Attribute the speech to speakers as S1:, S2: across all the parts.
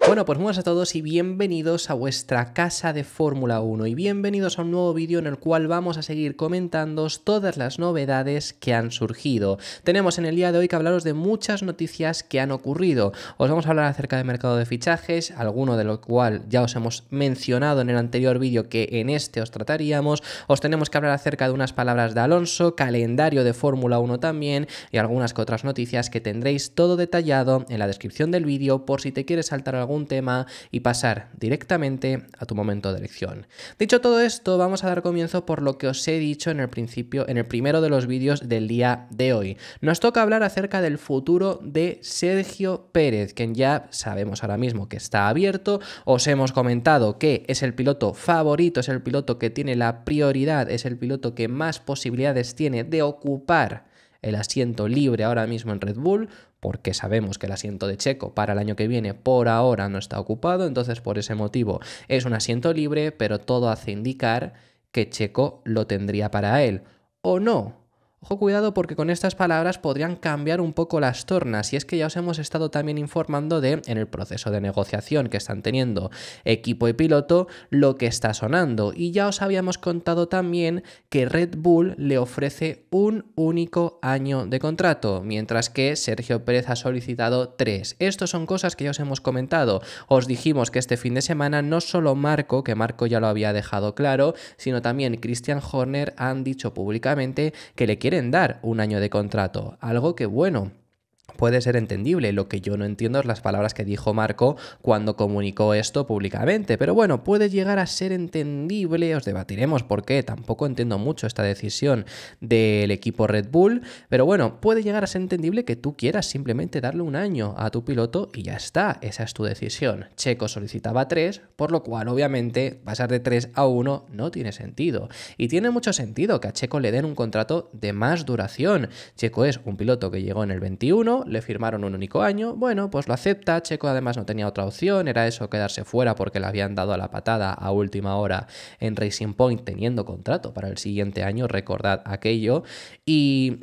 S1: Bueno, pues muy buenas a todos y bienvenidos a vuestra casa de Fórmula 1 y bienvenidos a un nuevo vídeo en el cual vamos a seguir comentándoos todas las novedades que han surgido. Tenemos en el día de hoy que hablaros de muchas noticias que han ocurrido. Os vamos a hablar acerca del mercado de fichajes, alguno de lo cual ya os hemos mencionado en el anterior vídeo que en este os trataríamos. Os tenemos que hablar acerca de unas palabras de Alonso, calendario de Fórmula 1 también y algunas que otras noticias que tendréis todo detallado en la descripción del vídeo por si te quieres saltar algún tema y pasar directamente a tu momento de elección. Dicho todo esto, vamos a dar comienzo por lo que os he dicho en el principio, en el primero de los vídeos del día de hoy. Nos toca hablar acerca del futuro de Sergio Pérez, quien ya sabemos ahora mismo que está abierto. Os hemos comentado que es el piloto favorito, es el piloto que tiene la prioridad, es el piloto que más posibilidades tiene de ocupar el asiento libre ahora mismo en Red Bull, porque sabemos que el asiento de Checo para el año que viene por ahora no está ocupado, entonces por ese motivo es un asiento libre, pero todo hace indicar que Checo lo tendría para él. ¿O no? Ojo, cuidado, porque con estas palabras podrían cambiar un poco las tornas, y es que ya os hemos estado también informando de, en el proceso de negociación que están teniendo equipo y piloto, lo que está sonando, y ya os habíamos contado también que Red Bull le ofrece un único año de contrato, mientras que Sergio Pérez ha solicitado 3. Estos son cosas que ya os hemos comentado. Os dijimos que este fin de semana no solo Marco, que Marco ya lo había dejado claro, sino también Christian Horner han dicho públicamente que le quieren dar un año de contrato, algo que bueno, puede ser entendible. Lo que yo no entiendo es las palabras que dijo Marco cuando comunicó esto públicamente, pero bueno, puede llegar a ser entendible, os debatiremos por qué, tampoco entiendo mucho esta decisión del equipo Red Bull, pero bueno, puede llegar a ser entendible que tú quieras simplemente darle un año a tu piloto y ya está, esa es tu decisión. Checo solicitaba 3, por lo cual obviamente pasar de 3 a 1 no tiene sentido, y tiene mucho sentido que a Checo le den un contrato de más duración. Checo es un piloto que llegó en el 21, le firmaron un único año, bueno, pues lo acepta. Checo además no tenía otra opción, era eso, quedarse fuera porque le habían dado a la patada a última hora en Racing Point teniendo contrato para el siguiente año, recordad aquello, y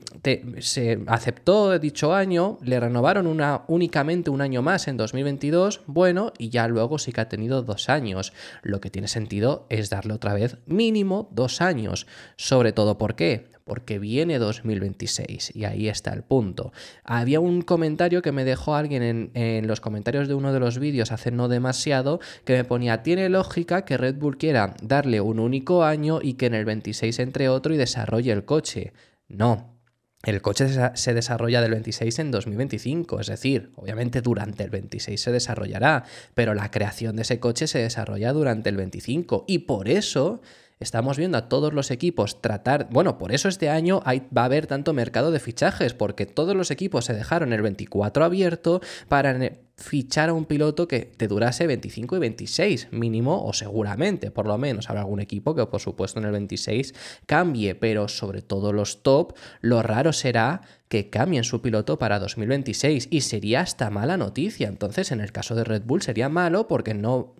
S1: se aceptó dicho año, le renovaron únicamente un año más en 2022, bueno, y ya luego sí que ha tenido 2 años. Lo que tiene sentido es darle otra vez mínimo 2 años, sobre todo ¿por qué? Porque viene 2026 y ahí está el punto. Había un comentario que me dejó alguien en los comentarios de uno de los vídeos hace no demasiado que me ponía: tiene lógica que Red Bull quiera darle un único año y que en el 26 entre otro y desarrolle el coche. No. El coche se desarrolla del 26 en 2025, es decir, obviamente durante el 26 se desarrollará, pero la creación de ese coche se desarrolla durante el 25 y por eso estamos viendo a todos los equipos tratar, bueno, por eso este año va a haber tanto mercado de fichajes, porque todos los equipos se dejaron el 24 abierto para fichar a un piloto que te durase 25 y 26 mínimo, o seguramente, por lo menos habrá algún equipo que por supuesto en el 26 cambie, pero sobre todo los top, lo raro será que cambien su piloto para 2026 y sería hasta mala noticia. Entonces en el caso de Red Bull sería malo porque no,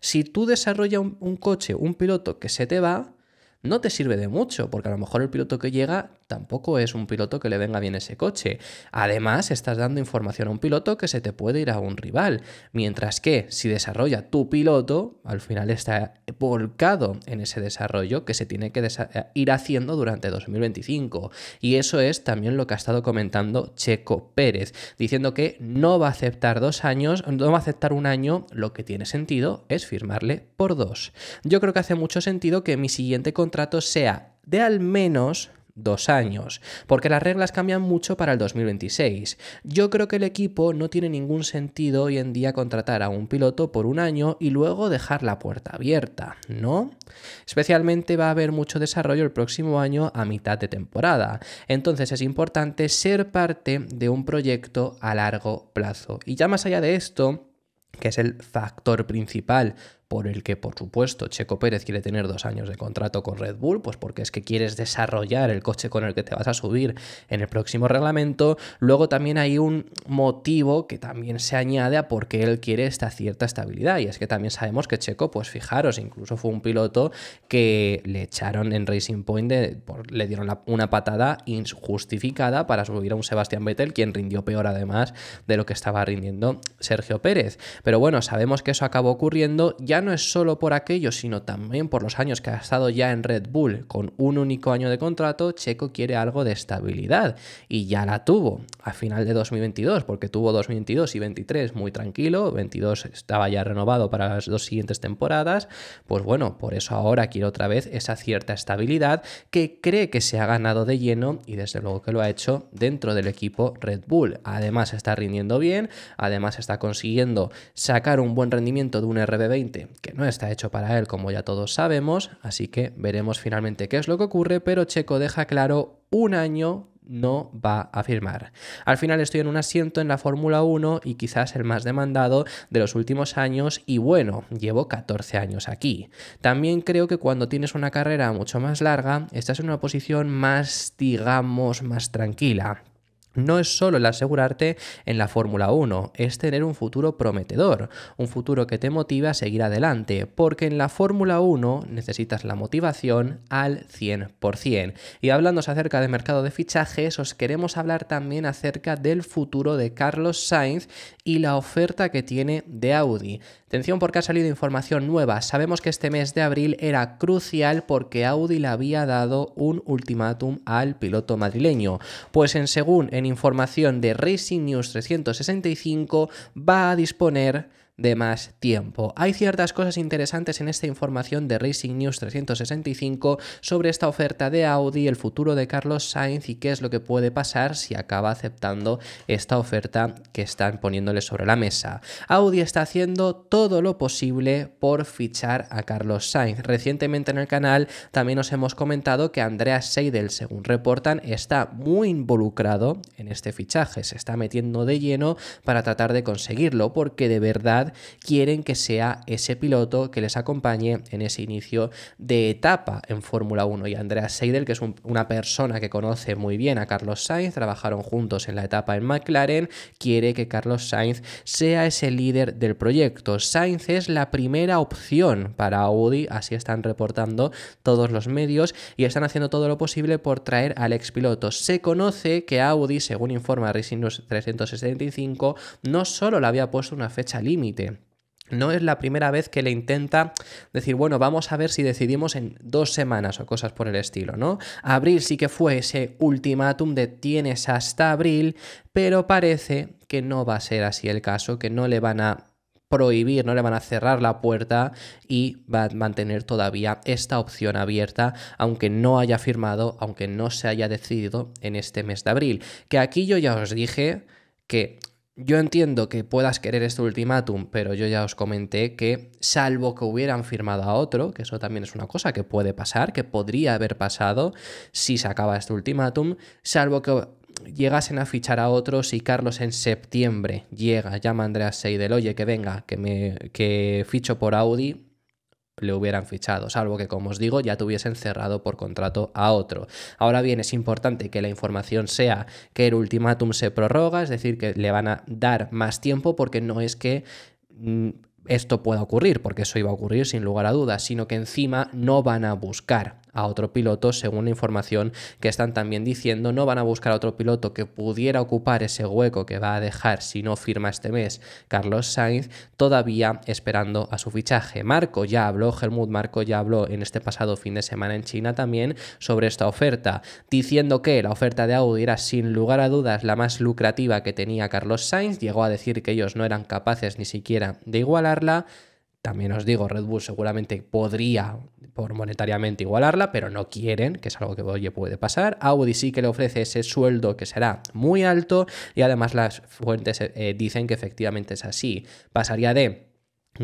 S1: si tú desarrollas un coche, un piloto que se te va, no te sirve de mucho, porque a lo mejor el piloto que llega tampoco es un piloto que le venga bien ese coche. Además, estás dando información a un piloto que se te puede ir a un rival, mientras que si desarrolla tu piloto, al final está volcado en ese desarrollo que se tiene que ir haciendo durante 2025. Y eso es también lo que ha estado comentando Checo Pérez, diciendo que no va a aceptar 2 años, no va a aceptar un año, lo que tiene sentido es firmarle por 2. Yo creo que hace mucho sentido que mi siguiente contrato sea de al menos 2 años, porque las reglas cambian mucho para el 2026. Yo creo que el equipo no tiene ningún sentido hoy en día contratar a un piloto por un año y luego dejar la puerta abierta, ¿no? Especialmente va a haber mucho desarrollo el próximo año a mitad de temporada, entonces es importante ser parte de un proyecto a largo plazo. Y ya más allá de esto, que es el factor principal por el que, por supuesto, Checo Pérez quiere tener 2 años de contrato con Red Bull, pues porque es que quieres desarrollar el coche con el que te vas a subir en el próximo reglamento. Luego también hay un motivo que también se añade a por qué él quiere esta cierta estabilidad, y es que también sabemos que Checo, pues fijaros, incluso fue un piloto que le echaron en Racing Point, le dieron una patada injustificada para subir a un Sebastian Vettel, quien rindió peor además de lo que estaba rindiendo Sergio Pérez. Pero bueno, sabemos que eso acabó ocurriendo. Ya no es solo por aquello, sino también por los años que ha estado ya en Red Bull con un único año de contrato. Checo quiere algo de estabilidad y ya la tuvo a final de 2022, porque tuvo 2022 y 23 muy tranquilo. 22 estaba ya renovado para las 2 siguientes temporadas. Pues bueno, por eso ahora quiere otra vez esa cierta estabilidad que cree que se ha ganado de lleno, y desde luego que lo ha hecho dentro del equipo Red Bull. Además está rindiendo bien, además está consiguiendo sacar un buen rendimiento de un RB20 que no está hecho para él, como ya todos sabemos, así que veremos finalmente qué es lo que ocurre, pero Checo deja claro: un año no va a firmar. Al final estoy en un asiento en la Fórmula 1 y quizás el más demandado de los últimos años, y bueno, llevo 14 años aquí. También creo que cuando tienes una carrera mucho más larga, estás en una posición más, digamos, más tranquila. No es solo el asegurarte en la Fórmula 1, es tener un futuro prometedor, un futuro que te motive a seguir adelante, porque en la Fórmula 1 necesitas la motivación al 100%. Y hablando acerca del mercado de fichajes, os queremos hablar también acerca del futuro de Carlos Sainz y la oferta que tiene de Audi. Atención, porque ha salido información nueva. Sabemos que este mes de abril era crucial porque Audi le había dado un ultimátum al piloto madrileño. Pues según información de Racing News 365, va a disponer de más tiempo. Hay ciertas cosas interesantes en esta información de Racing News 365 sobre esta oferta de Audi, el futuro de Carlos Sainz y qué es lo que puede pasar si acaba aceptando esta oferta que están poniéndole sobre la mesa. Audi está haciendo todo lo posible por fichar a Carlos Sainz. Recientemente en el canal también os hemos comentado que Andreas Seidel, según reportan, está muy involucrado en este fichaje, se está metiendo de lleno para tratar de conseguirlo, porque de verdad quieren que sea ese piloto que les acompañe en ese inicio de etapa en Fórmula 1. Y Andreas Seidel, que es una persona que conoce muy bien a Carlos Sainz, trabajaron juntos en la etapa en McLaren, quiere que Carlos Sainz sea ese líder del proyecto. Sainz es la primera opción para Audi, así están reportando todos los medios, y están haciendo todo lo posible por traer al expiloto. Se conoce que Audi, según informa Racing News 365, no solo le había puesto una fecha límite. No es la primera vez que le intenta decir, bueno, vamos a ver si decidimos en 2 semanas o cosas por el estilo, ¿no? Abril sí que fue ese ultimátum de tienes hasta abril, pero parece que no va a ser así el caso, que no le van a prohibir, no le van a cerrar la puerta y va a mantener todavía esta opción abierta, aunque no haya firmado, aunque no se haya decidido en este mes de abril. Que aquí yo ya os dije que yo entiendo que puedas querer este ultimátum, pero yo ya os comenté que salvo que hubieran firmado a otro, que eso también es una cosa que puede pasar, que podría haber pasado si se acaba este ultimátum, salvo que llegasen a fichar a otros y Carlos en septiembre llama a Andreas Seidel, oye, que venga, que ficho por Audi, le hubieran fichado, salvo que, como os digo, ya tuviesen cerrado por contrato a otro. Ahora bien, es importante que la información sea que el ultimátum se prorroga, es decir, que le van a dar más tiempo, porque no es que esto pueda ocurrir, porque eso iba a ocurrir sin lugar a dudas, sino que encima no van a buscar a otro piloto, según la información que están también diciendo, no van a buscar a otro piloto que pudiera ocupar ese hueco que va a dejar si no firma este mes Carlos Sainz, todavía esperando a su fichaje. Helmut Marko ya habló en este pasado fin de semana en China también sobre esta oferta, diciendo que la oferta de Audi era sin lugar a dudas la más lucrativa que tenía Carlos Sainz, llegó a decir que ellos no eran capaces ni siquiera de igualarla. También os digo, Red Bull seguramente podría por monetariamente igualarla, pero no quieren, que es algo que oye, puede pasar. Audi sí que le ofrece ese sueldo que será muy alto, y además las fuentes dicen que efectivamente es así. Pasaría de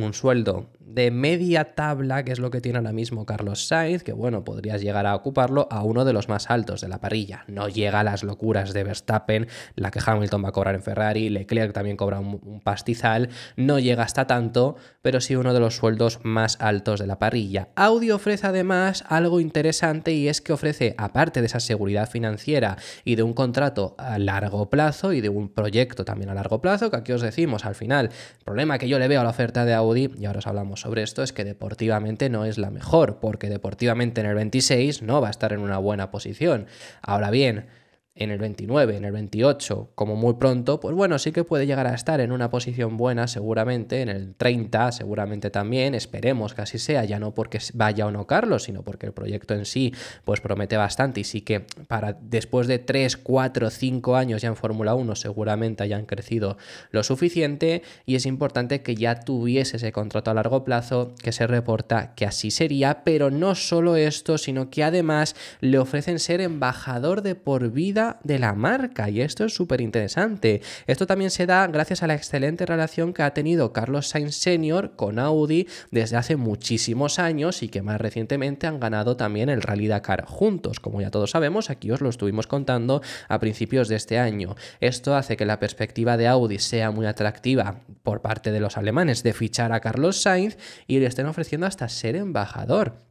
S1: un sueldo de media tabla, que es lo que tiene ahora mismo Carlos Sainz, que bueno, podrías llegar a ocuparlo, a uno de los más altos de la parrilla. No llega a las locuras de Verstappen, la que Hamilton va a cobrar en Ferrari, Leclerc también cobra un pastizal, no llega hasta tanto, pero sí uno de los sueldos más altos de la parrilla. Audi ofrece además algo interesante, y es que ofrece, aparte de esa seguridad financiera y de un contrato a largo plazo y de un proyecto también a largo plazo, que aquí os decimos al final, el problema que yo le veo a la oferta de Audi, y ahora os hablamos sobre esto, es que deportivamente no es la mejor, porque deportivamente en el 26 no va a estar en una buena posición. Ahora bien, en el 29, en el 28, como muy pronto, pues bueno, sí que puede llegar a estar en una posición buena seguramente, en el 30 seguramente también, esperemos que así sea, ya no porque vaya o no Carlos, sino porque el proyecto en sí pues promete bastante, y sí que para después de 3, 4, 5 años ya en Fórmula 1 seguramente hayan crecido lo suficiente, y es importante que ya tuviese ese contrato a largo plazo, que se reporta que así sería, pero no solo esto, sino que además le ofrecen ser embajador de por vida de la marca, y esto es súper interesante. Esto también se da gracias a la excelente relación que ha tenido Carlos Sainz Sr. con Audi desde hace muchísimos años, y que más recientemente han ganado también el Rally Dakar juntos, como ya todos sabemos, aquí os lo estuvimos contando a principios de este año. Esto hace que la perspectiva de Audi sea muy atractiva por parte de los alemanes de fichar a Carlos Sainz, y le estén ofreciendo hasta ser embajador,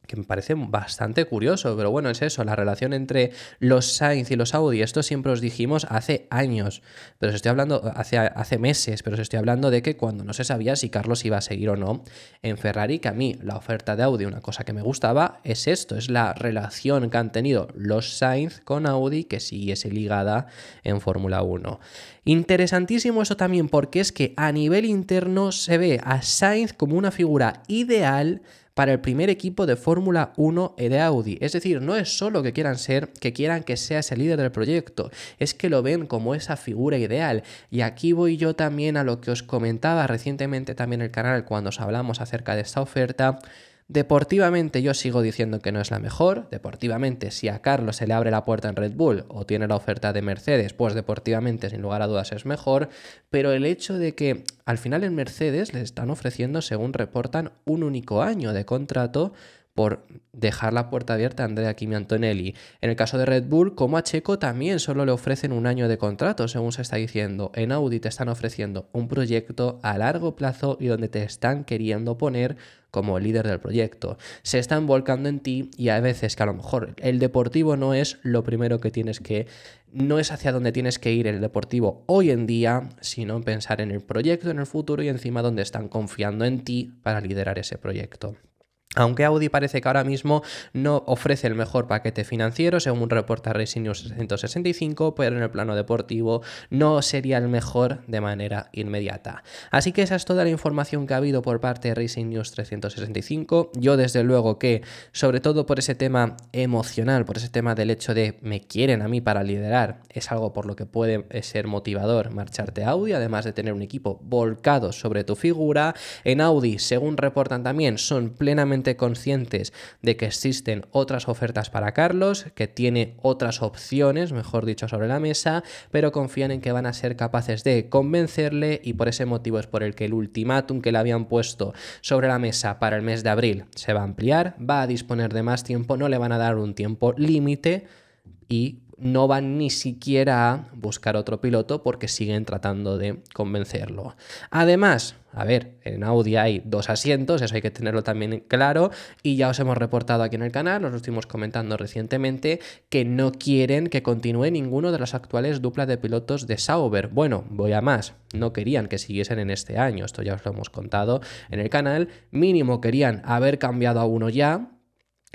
S1: que me parece bastante curioso, pero bueno, es eso, la relación entre los Sainz y los Audi. Esto siempre os dijimos hace años, pero os estoy hablando hace meses, pero os estoy hablando de que cuando no se sabía si Carlos iba a seguir o no en Ferrari, que a mí la oferta de Audi, una cosa que me gustaba es esto, es la relación que han tenido los Sainz con Audi, que siguiese ligada en Fórmula 1. Interesantísimo eso también, porque es que a nivel interno se ve a Sainz como una figura ideal para el primer equipo de Fórmula 1 de Audi. Es decir, no es solo que quieran que sea ese líder del proyecto, es que lo ven como esa figura ideal. Y aquí voy yo también a lo que os comentaba recientemente también en el canal cuando os hablamos acerca de esta oferta. Deportivamente yo sigo diciendo que no es la mejor. Deportivamente, si a Carlos se le abre la puerta en Red Bull o tiene la oferta de Mercedes, pues deportivamente sin lugar a dudas es mejor, pero el hecho de que al final en Mercedes les están ofreciendo, según reportan, un único año de contrato por dejar la puerta abierta a Andrea Kimi Antonelli. En el caso de Red Bull, como a Checo, también solo le ofrecen un año de contrato, según se está diciendo. En Audi te están ofreciendo un proyecto a largo plazo y donde te están queriendo poner como líder del proyecto. Se están volcando en ti, y a veces que a lo mejor el deportivo no es lo primero que no es hacia donde tienes que ir el deportivo hoy en día, sino en pensar en el proyecto, en el futuro, y encima donde están confiando en ti para liderar ese proyecto. Aunque Audi parece que ahora mismo no ofrece el mejor paquete financiero, según reporta Racing News 365, pero en el plano deportivo no sería el mejor de manera inmediata. Así que esa es toda la información que ha habido por parte de Racing News 365. Yo desde luego que, sobre todo por ese tema emocional, por ese tema del hecho de me quieren a mí para liderar, es algo por lo que puede ser motivador marcharte a Audi, además de tener un equipo volcado sobre tu figura. En Audi, según reportan también, son plenamente conscientes de que existen otras ofertas para Carlos, que tiene otras opciones, mejor dicho, sobre la mesa, pero confían en que van a ser capaces de convencerle, y por ese motivo es por el que el ultimátum que le habían puesto sobre la mesa para el mes de abril se va a ampliar, va a disponer de más tiempo, no le van a dar un tiempo límite, y no van ni siquiera a buscar otro piloto porque siguen tratando de convencerlo. Además, a ver, en Audi hay 2 asientos, eso hay que tenerlo también claro, y ya os hemos reportado aquí en el canal, os lo estuvimos comentando recientemente, que no quieren que continúe ninguno de las actuales duplas de pilotos de Sauber. Bueno, voy a más, no querían que siguiesen en este año, esto ya os lo hemos contado en el canal, mínimo querían haber cambiado a uno ya,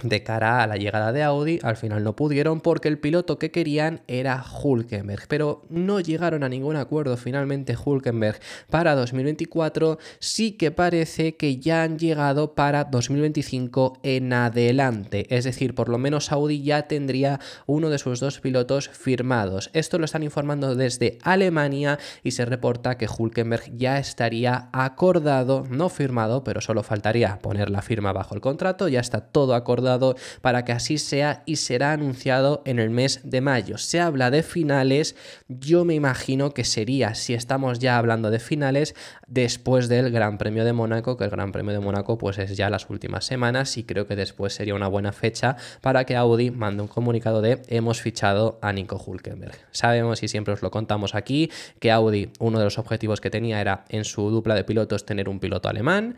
S1: de cara a la llegada de Audi. Al final no pudieron porque el piloto que querían era Hülkenberg, pero no llegaron a ningún acuerdo finalmente Hülkenberg para 2024, sí que parece que ya han llegado para 2025 en adelante, es decir, por lo menos Audi ya tendría uno de sus 2 pilotos firmados. Esto lo están informando desde Alemania y se reporta que Hülkenberg ya estaría acordado, no firmado, pero solo faltaría poner la firma bajo el contrato, ya está todo acordado acordado para que así sea y será anunciado en el mes de mayo. Se habla de finales, yo me imagino que sería, si estamos ya hablando de finales, después del Gran Premio de Mónaco, que el Gran Premio de Mónaco pues es ya las últimas semanas y creo que después sería una buena fecha para que Audi mande un comunicado de hemos fichado a Nico Hülkenberg. Sabemos y siempre os lo contamos aquí que Audi, uno de los objetivos que tenía era en su dupla de pilotos tener un piloto alemán.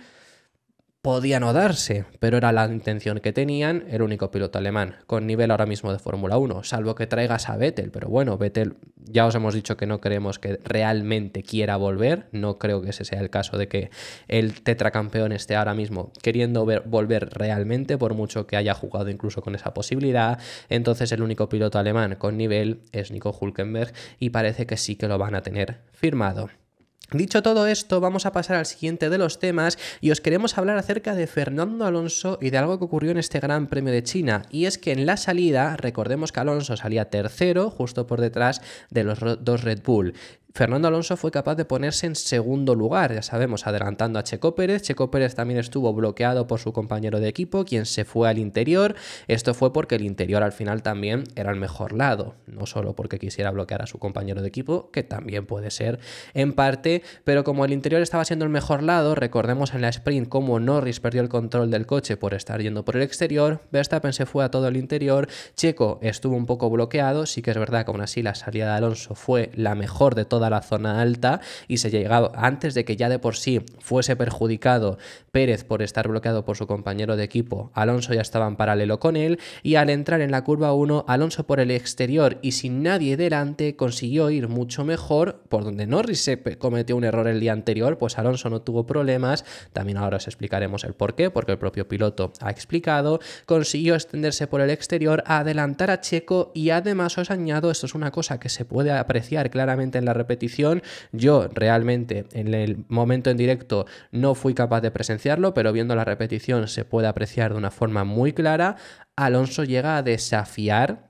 S1: Podía no darse, pero era la intención que tenían, el único piloto alemán con nivel ahora mismo de Fórmula 1, salvo que traigas a Vettel, pero bueno, Vettel ya os hemos dicho que no creemos que realmente quiera volver, no creo que ese sea el caso de que el tetracampeón esté ahora mismo queriendo volver realmente, por mucho que haya jugado incluso con esa posibilidad. Entonces el único piloto alemán con nivel es Nico Hülkenberg y parece que sí que lo van a tener firmado. Dicho todo esto, vamos a pasar al siguiente de los temas y os queremos hablar acerca de Fernando Alonso y de algo que ocurrió en este Gran Premio de China, y es que en la salida, recordemos que Alonso salía tercero, justo por detrás de los dos Red Bull. Fernando Alonso fue capaz de ponerse en segundo lugar, ya sabemos, adelantando a Checo Pérez. Checo Pérez también estuvo bloqueado por su compañero de equipo, quien se fue al interior. Esto fue porque el interior al final también era el mejor lado, no solo porque quisiera bloquear a su compañero de equipo, que también puede ser en parte, pero como el interior estaba siendo el mejor lado, recordemos en la sprint cómo Norris perdió el control del coche por estar yendo por el exterior, Verstappen se fue a todo el interior, Checo estuvo un poco bloqueado, sí que es verdad que aún así la salida de Alonso fue la mejor de toda la zona alta y se llegaba antes de que ya de por sí fuese perjudicado Pérez por estar bloqueado por su compañero de equipo. Alonso ya estaba en paralelo con él y al entrar en la curva 1, Alonso por el exterior y sin nadie delante consiguió ir mucho mejor. Por donde Norris se cometió un error el día anterior, pues Alonso no tuvo problemas. También ahora os explicaremos el porqué, porque el propio piloto ha explicado. Consiguió extenderse por el exterior, adelantar a Checo y además os añado, esto es una cosa que se puede apreciar claramente en la repetición. Yo realmente en el momento en directo no fui capaz de presenciarlo, pero viendo la repetición se puede apreciar de una forma muy clara. Alonso llega a desafiar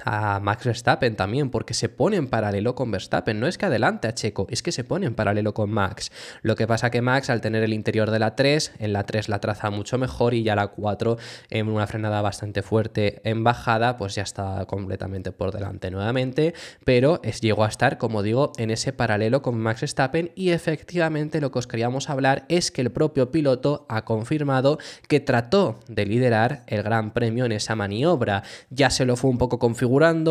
S1: a Max Verstappen también, porque se pone en paralelo con Verstappen. No es que adelante a Checo, es que se pone en paralelo con Max. Lo que pasa que Max, al tener el interior de la 3, en la 3 la traza mucho mejor y ya la 4, en una frenada bastante fuerte en bajada, pues ya está completamente por delante nuevamente, pero llegó a estar, como digo, en ese paralelo con Max Verstappen y efectivamente lo que os queríamos hablar es que el propio piloto ha confirmado que trató de liderar el Gran Premio en esa maniobra. Ya se lo fue un poco configurando,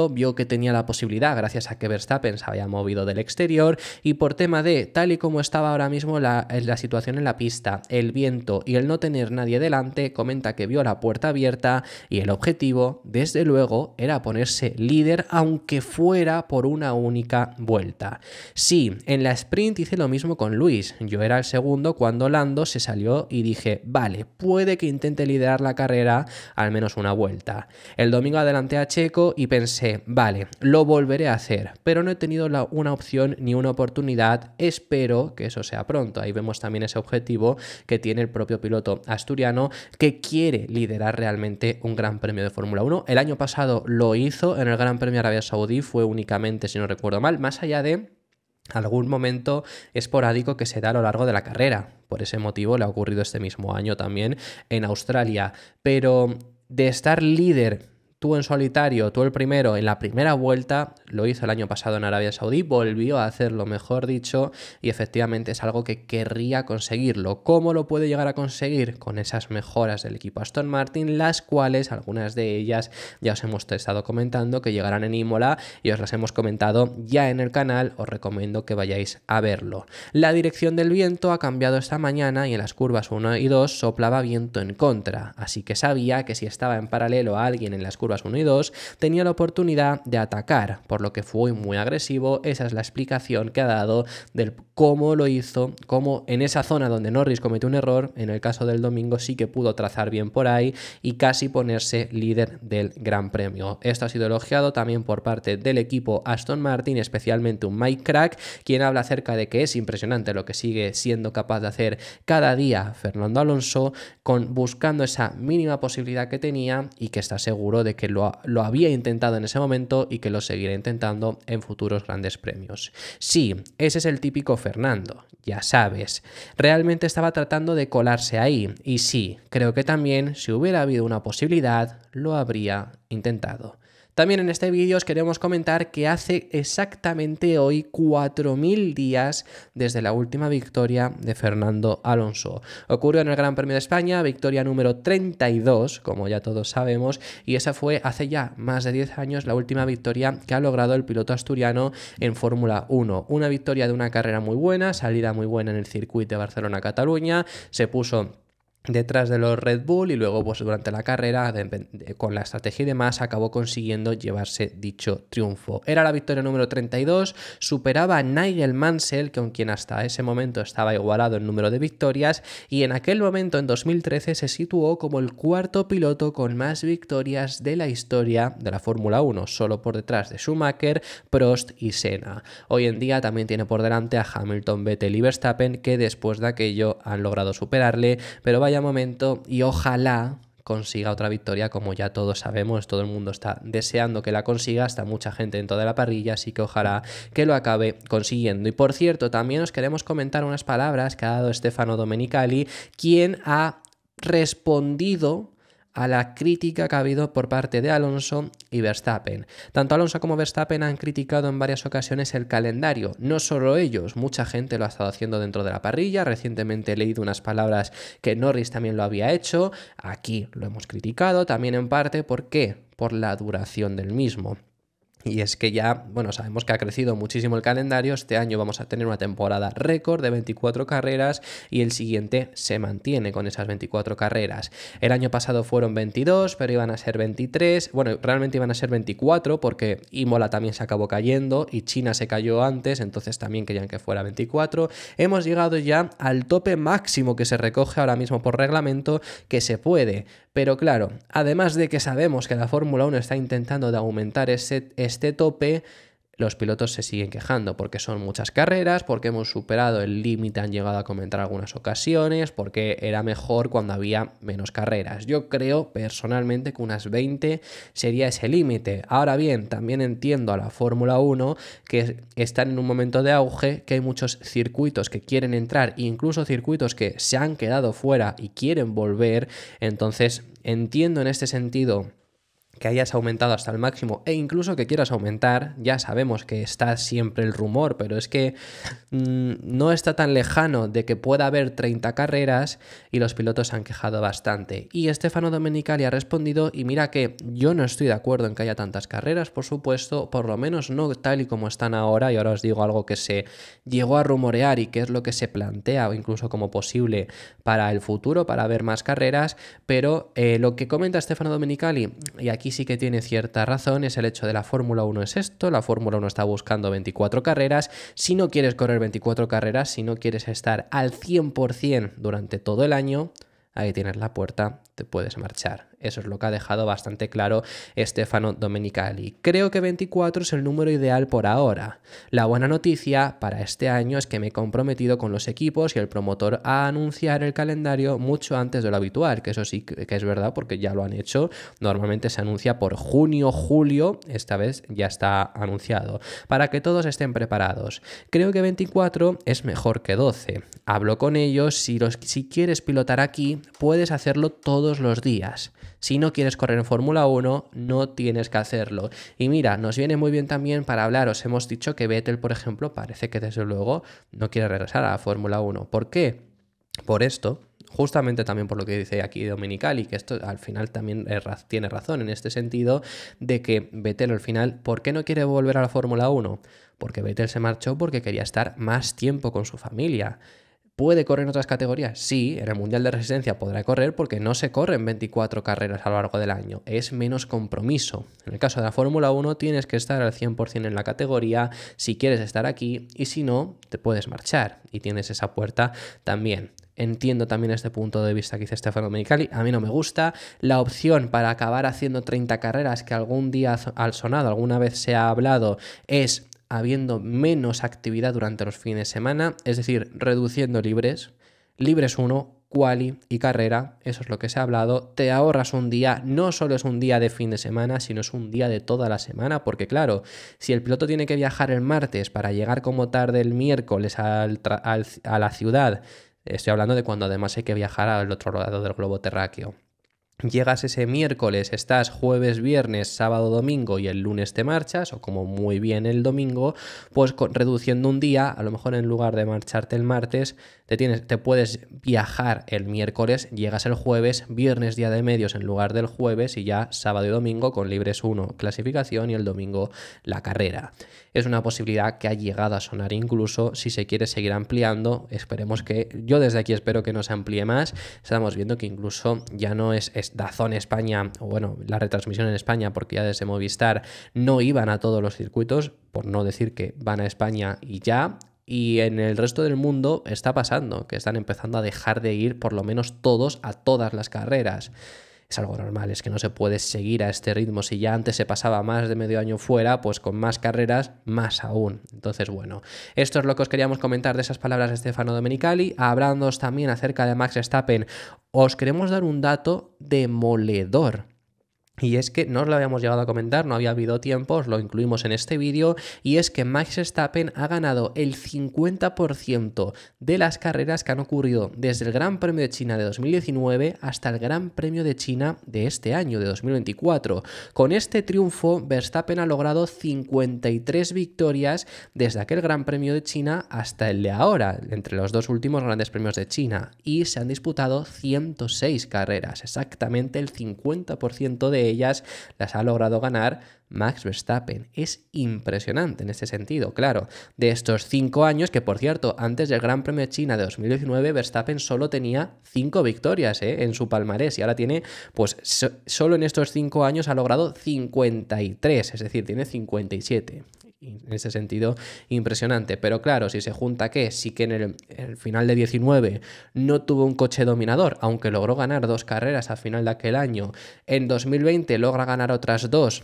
S1: vio que tenía la posibilidad gracias a que Verstappen se había movido del exterior y por tema de tal y como estaba ahora mismo la situación en la pista, el viento y el no tener nadie delante, comenta que vio la puerta abierta y el objetivo desde luego era ponerse líder aunque fuera por una única vuelta. Sí, en la sprint hice lo mismo con Luis, yo era el segundo cuando Lando se salió y dije vale, puede que intente liderar la carrera al menos una vuelta. El domingo adelanté a Checo y pensé, vale, lo volveré a hacer, pero no he tenido una opción ni una oportunidad, espero que eso sea pronto. Ahí vemos también ese objetivo que tiene el propio piloto asturiano que quiere liderar realmente un Gran Premio de Fórmula 1. El año pasado lo hizo en el Gran Premio de Arabia Saudí, fue únicamente, si no recuerdo mal, más allá de algún momento esporádico que se da a lo largo de la carrera. Por ese motivo le ha ocurrido este mismo año también en Australia, pero de estar líder tú en solitario, tú el primero en la primera vuelta, lo hizo el año pasado en Arabia Saudí, volvió a hacerlo, mejor dicho, y efectivamente es algo que querría conseguirlo. ¿Cómo lo puede llegar a conseguir? Con esas mejoras del equipo Aston Martin, las cuales, algunas de ellas ya os hemos estado comentando que llegarán en Imola y os las hemos comentado ya en el canal, os recomiendo que vayáis a verlo. La dirección del viento ha cambiado esta mañana y en las curvas 1 y 2 soplaba viento en contra, así que sabía que si estaba en paralelo a alguien en las curvas 1 y 2, tenía la oportunidad de atacar, por lo que fue muy agresivo. Esa es la explicación que ha dado del cómo lo hizo, cómo en esa zona donde Norris cometió un error, en el caso del domingo sí que pudo trazar bien por ahí y casi ponerse líder del Gran Premio. Esto ha sido elogiado también por parte del equipo Aston Martin, especialmente un Mike Crack, quien habla acerca de que es impresionante lo que sigue siendo capaz de hacer cada día Fernando Alonso, buscando esa mínima posibilidad que tenía y que está seguro de que lo había intentado en ese momento y que lo seguirá intentando en futuros grandes premios. Sí, ese es el típico Fernando, ya sabes. Realmente estaba tratando de colarse ahí y sí, creo que también si hubiera habido una posibilidad, lo habría intentado. También en este vídeo os queremos comentar que hace exactamente hoy 4.000 días desde la última victoria de Fernando Alonso. Ocurrió en el Gran Premio de España, victoria número 32, como ya todos sabemos, y esa fue hace ya más de 10 años la última victoria que ha logrado el piloto asturiano en Fórmula 1. Una victoria de una carrera muy buena, salida muy buena en el circuito de Barcelona-Cataluña, se puso detrás de los Red Bull y luego pues durante la carrera con la estrategia y demás acabó consiguiendo llevarse dicho triunfo. Era la victoria número 32, superaba a Nigel Mansell, con quien hasta ese momento estaba igualado en número de victorias, y en aquel momento en 2013 se situó como el cuarto piloto con más victorias de la historia de la Fórmula 1, solo por detrás de Schumacher, Prost y Senna. Hoy en día también tiene por delante a Hamilton, Vettel y Verstappen, que después de aquello han logrado superarle, pero vaya momento y ojalá consiga otra victoria, como ya todos sabemos, todo el mundo está deseando que la consiga, hasta mucha gente dentro de la parrilla, así que ojalá que lo acabe consiguiendo. Y por cierto, también os queremos comentar unas palabras que ha dado Stefano Domenicali, quien ha respondido a la crítica que ha habido por parte de Alonso y Verstappen. Tanto Alonso como Verstappen han criticado en varias ocasiones el calendario. No solo ellos, mucha gente lo ha estado haciendo dentro de la parrilla. Recientemente he leído unas palabras que Norris también lo había hecho. Aquí lo hemos criticado también en parte. ¿Por qué? Por la duración del mismo. Y es que ya, bueno, sabemos que ha crecido muchísimo el calendario. Este año vamos a tener una temporada récord de 24 carreras y el siguiente se mantiene con esas 24 carreras. El año pasado fueron 22, pero iban a ser 23. Bueno, realmente iban a ser 24 porque Imola también se acabó cayendo y China se cayó antes, entonces también querían que fuera 24. Hemos llegado ya al tope máximo que se recoge ahora mismo por reglamento que se puede. Pero claro, además de que sabemos que la Fórmula 1 está intentando de aumentar este tope, los pilotos se siguen quejando porque son muchas carreras, porque hemos superado el límite, han llegado a comentar algunas ocasiones, porque era mejor cuando había menos carreras. Yo creo personalmente que unas 20 sería ese límite. Ahora bien, también entiendo a la Fórmula 1 que están en un momento de auge, que hay muchos circuitos que quieren entrar, incluso circuitos que se han quedado fuera y quieren volver. Entonces entiendo en este sentido que hayas aumentado hasta el máximo e incluso que quieras aumentar. Ya sabemos que está siempre el rumor, pero es que no está tan lejano de que pueda haber 30 carreras y los pilotos se han quejado bastante. Y Stefano Domenicali ha respondido, y mira que yo no estoy de acuerdo en que haya tantas carreras, por supuesto, por lo menos no tal y como están ahora, y ahora os digo algo que se llegó a rumorear y que es lo que se plantea o incluso como posible para el futuro, para ver más carreras, pero lo que comenta Stefano Domenicali, y aquí sí que tiene cierta razón, es el hecho de la Fórmula 1 es esto, la Fórmula 1 está buscando 24 carreras, si no quieres correr 24 carreras, si no quieres estar al 100% durante todo el año, ahí tienes la puerta, te puedes marchar. Eso es lo que ha dejado bastante claro Stefano Domenicali. Creo que 24 es el número ideal por ahora. La buena noticia para este año es que me he comprometido con los equipos y el promotor a anunciar el calendario mucho antes de lo habitual, que eso sí que es verdad porque ya lo han hecho. Normalmente se anuncia por junio, julio, esta vez ya está anunciado, para que todos estén preparados. Creo que 24 es mejor que 12. Hablo con ellos, si quieres pilotar aquí, puedes hacerlo todos los días. Si no quieres correr en Fórmula 1, no tienes que hacerlo. Y mira, nos viene muy bien también para hablar. Os hemos dicho que Vettel, por ejemplo, parece que desde luego no quiere regresar a la Fórmula 1. ¿Por qué? Por esto, justamente también por lo que dice aquí Domenicali, que esto al final también tiene razón en este sentido de que Vettel al final, ¿por qué no quiere volver a la Fórmula 1? Porque Vettel se marchó porque quería estar más tiempo con su familia. ¿Puede correr en otras categorías? Sí, en el Mundial de Resistencia podrá correr porque no se corren 24 carreras a lo largo del año. Es menos compromiso. En el caso de la Fórmula 1 tienes que estar al 100% en la categoría si quieres estar aquí y si no, te puedes marchar y tienes esa puerta también. Entiendo también este punto de vista que dice Stefano Domenicali. A mí no me gusta. La opción para acabar haciendo 30 carreras que algún día al sonado, alguna vez se ha hablado, es habiendo menos actividad durante los fines de semana, es decir, reduciendo libres 1 quali y carrera, eso es lo que se ha hablado. Te ahorras un día, no solo es un día de fin de semana, sino es un día de toda la semana, porque claro, si el piloto tiene que viajar el martes para llegar como tarde el miércoles a la ciudad, estoy hablando de cuando además hay que viajar al otro lado del globo terráqueo. Llegas ese miércoles, estás jueves, viernes, sábado, domingo y el lunes te marchas, o como muy bien el domingo, pues reduciendo un día, a lo mejor en lugar de marcharte el martes, te puedes viajar el miércoles, llegas el jueves, viernes día de medios en lugar del jueves y ya sábado y domingo con libres 1 clasificación y el domingo la carrera. Es una posibilidad que ha llegado a sonar incluso si se quiere seguir ampliando. Esperemos que, yo desde aquí espero que no se amplíe más. Estamos viendo que incluso ya no es DAZN España, o bueno, la retransmisión en España, porque ya desde Movistar no iban a todos los circuitos, por no decir que van a España y ya. Y en el resto del mundo está pasando, que están empezando a dejar de ir por lo menos todos a todas las carreras. Es algo normal, es que no se puede seguir a este ritmo. Si ya antes se pasaba más de medio año fuera, pues con más carreras, más aún. Entonces, bueno, esto es lo que os queríamos comentar de esas palabras de Stefano Domenicali. Hablándoos también acerca de Max Verstappen, os queremos dar un dato demoledor. Y es que no os lo habíamos llegado a comentar, no había habido tiempo, os lo incluimos en este vídeo, y es que Max Verstappen ha ganado el 50% de las carreras que han ocurrido desde el Gran Premio de China de 2019 hasta el Gran Premio de China de este año, de 2024. Con este triunfo, Verstappen ha logrado 53 victorias desde aquel Gran Premio de China hasta el de ahora, entre los dos últimos Grandes Premios de China, y se han disputado 106 carreras, exactamente el 50% de ellas las ha logrado ganar Max Verstappen. Es impresionante en este sentido, claro. De estos 5 años, que por cierto, antes del Gran Premio de China de 2019, Verstappen solo tenía 5 victorias en su palmarés y ahora tiene, pues solo en estos 5 años ha logrado 53, es decir, tiene 57. En ese sentido, impresionante. Pero claro, si se junta que sí que en el final de 19 no tuvo un coche dominador, aunque logró ganar 2 carreras al final de aquel año. En 2020 logra ganar otras 2.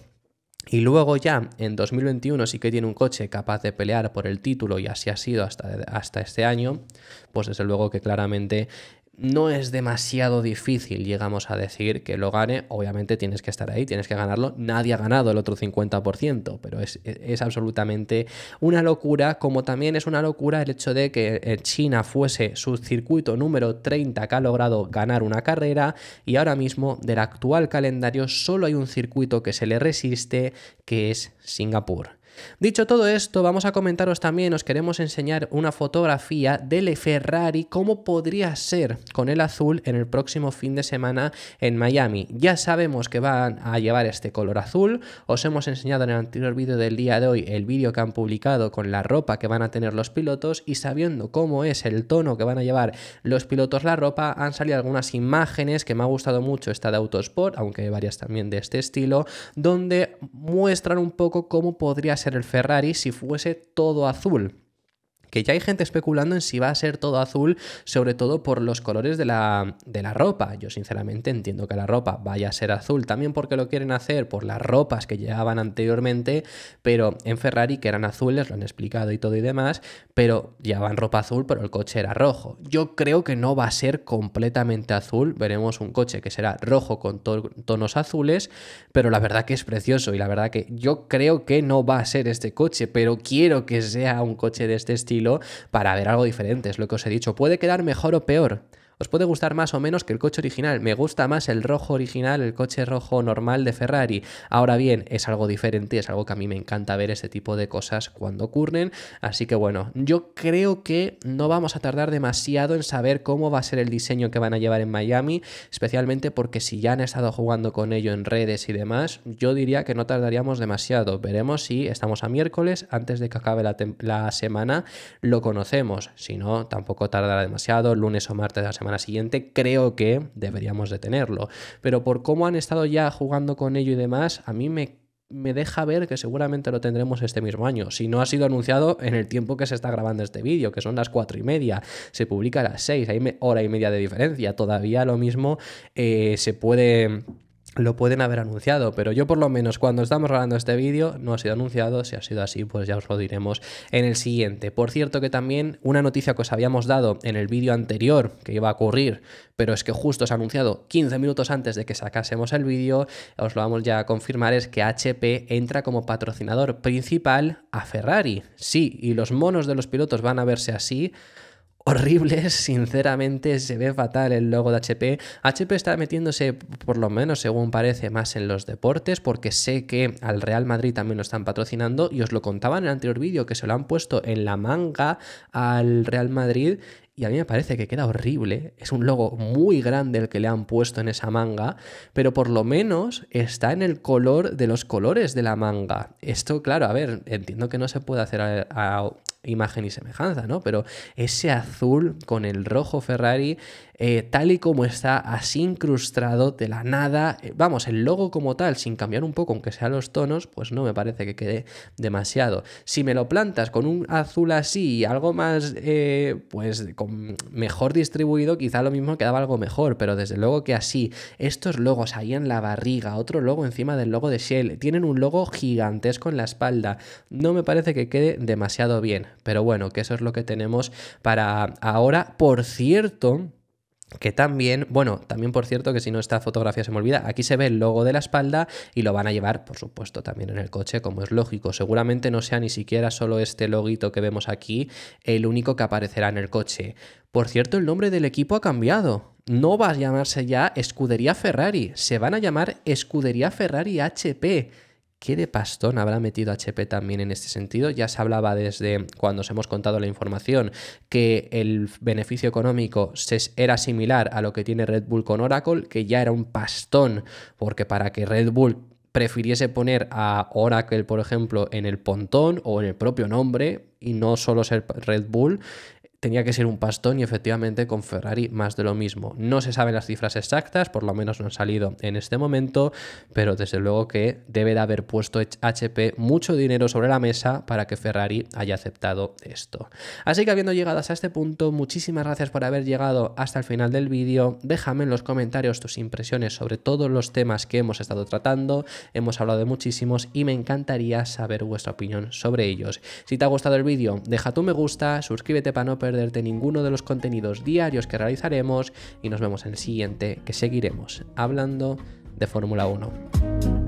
S1: Y luego ya en 2021 sí que tiene un coche capaz de pelear por el título y así ha sido hasta este año, pues desde luego que claramente no es demasiado difícil, llegamos a decir, que lo gane. Obviamente tienes que estar ahí, tienes que ganarlo. Nadie ha ganado el otro 50%, pero es absolutamente una locura, como también es una locura el hecho de que China fuese su circuito número 30 que ha logrado ganar una carrera, y ahora mismo del actual calendario solo hay un circuito que se le resiste, que es Singapur. Dicho todo esto, vamos a comentaros también, os queremos enseñar una fotografía del Ferrari, cómo podría ser con el azul en el próximo fin de semana en Miami. Ya sabemos que van a llevar este color azul, os hemos enseñado en el anterior vídeo del día de hoy el vídeo que han publicado con la ropa que van a tener los pilotos, y sabiendo cómo es el tono que van a llevar los pilotos la ropa, han salido algunas imágenes que me ha gustado mucho, esta de Autosport, aunque hay varias también de este estilo, donde muestran un poco cómo podría ser el Ferrari si fuese todo azul. Que ya hay gente especulando en si va a ser todo azul, sobre todo por los colores de la ropa. Yo sinceramente entiendo que la ropa vaya a ser azul, también porque lo quieren hacer por las ropas que llevaban anteriormente, pero en Ferrari, que eran azules, lo han explicado y todo y demás, pero llevaban ropa azul, pero el coche era rojo. Yo creo que no va a ser completamente azul, veremos un coche que será rojo con tonos azules, pero la verdad que es precioso, y la verdad que yo creo que no va a ser este coche, pero quiero que sea un coche de este estilo para ver algo diferente. Es lo que os he dicho, puede quedar mejor o peor. Os puede gustar más o menos que el coche original. Me gusta más el rojo original, el coche rojo normal de Ferrari. Ahora bien, es algo diferente, es algo que a mí me encanta ver ese tipo de cosas cuando ocurren. Así que bueno, yo creo que no vamos a tardar demasiado en saber cómo va a ser el diseño que van a llevar en Miami, especialmente porque si ya han estado jugando con ello en redes y demás, yo diría que no tardaríamos demasiado. Veremos si estamos a miércoles, antes de que acabe la semana, lo conocemos. Si no, tampoco tardará demasiado, lunes o martes de la semana siguiente creo que deberíamos de tenerlo, pero por cómo han estado ya jugando con ello y demás, a mí me deja ver que seguramente lo tendremos este mismo año, si no ha sido anunciado en el tiempo que se está grabando este vídeo, que son las 4:30, se publica a las 6, hay hora y media de diferencia, todavía lo mismo se puede lo pueden haber anunciado, pero yo por lo menos cuando estamos grabando este vídeo no ha sido anunciado. Si ha sido así, pues ya os lo diremos en el siguiente. Por cierto, que también una noticia que os habíamos dado en el vídeo anterior que iba a ocurrir, pero es que justo se ha anunciado 15 minutos antes de que sacásemos el vídeo, os lo vamos ya a confirmar, es que HP entra como patrocinador principal a Ferrari. Sí, y los monos de los pilotos van a verse así, horribles, sinceramente, se ve fatal el logo de HP. HP está metiéndose, por lo menos según parece, más en los deportes, porque sé que al Real Madrid también lo están patrocinando, y os lo contaba en el anterior vídeo, que se lo han puesto en la manga al Real Madrid, y a mí me parece que queda horrible. Es un logo muy grande el que le han puesto en esa manga, pero por lo menos está en el color de los colores de la manga. Esto, claro, a ver, entiendo que no se puede hacer a imagen y semejanza, ¿no? Pero ese azul con el rojo Ferrari, tal y como está, así incrustado de la nada, vamos, el logo como tal, sin cambiar un poco, aunque sean los tonos, pues no me parece que quede demasiado. Si me lo plantas con un azul así y algo más, pues con mejor distribuido, quizá lo mismo quedaba algo mejor, pero desde luego que así, estos logos ahí en la barriga, otro logo encima del logo de Shell, tienen un logo gigantesco en la espalda, no me parece que quede demasiado bien. Pero bueno, que eso es lo que tenemos para ahora. Por cierto, que también, bueno, también por cierto que si no esta fotografía se me olvida, aquí se ve el logo de la espalda y lo van a llevar, por supuesto, también en el coche, como es lógico. Seguramente no sea ni siquiera solo este loguito que vemos aquí el único que aparecerá en el coche. Por cierto, el nombre del equipo ha cambiado. No va a llamarse ya Escudería Ferrari, se van a llamar Escudería Ferrari HP. ¿Qué de pastón habrá metido HP también en este sentido? Ya se hablaba desde cuando os hemos contado la información que el beneficio económico era similar a lo que tiene Red Bull con Oracle, que ya era un pastón, porque para que Red Bull prefiriese poner a Oracle, por ejemplo, en el pontón o en el propio nombre y no solo ser Red Bull, tenía que ser un pastón, y efectivamente con Ferrari más de lo mismo. No se saben las cifras exactas, por lo menos no han salido en este momento, pero desde luego que debe de haber puesto HP mucho dinero sobre la mesa para que Ferrari haya aceptado esto. Así que habiendo llegado hasta este punto, muchísimas gracias por haber llegado hasta el final del vídeo. Déjame en los comentarios tus impresiones sobre todos los temas que hemos estado tratando. Hemos hablado de muchísimos y me encantaría saber vuestra opinión sobre ellos. Si te ha gustado el vídeo, deja tu me gusta, suscríbete para no perderte ninguno de los contenidos diarios que realizaremos, y nos vemos en el siguiente, que seguiremos hablando de Fórmula 1.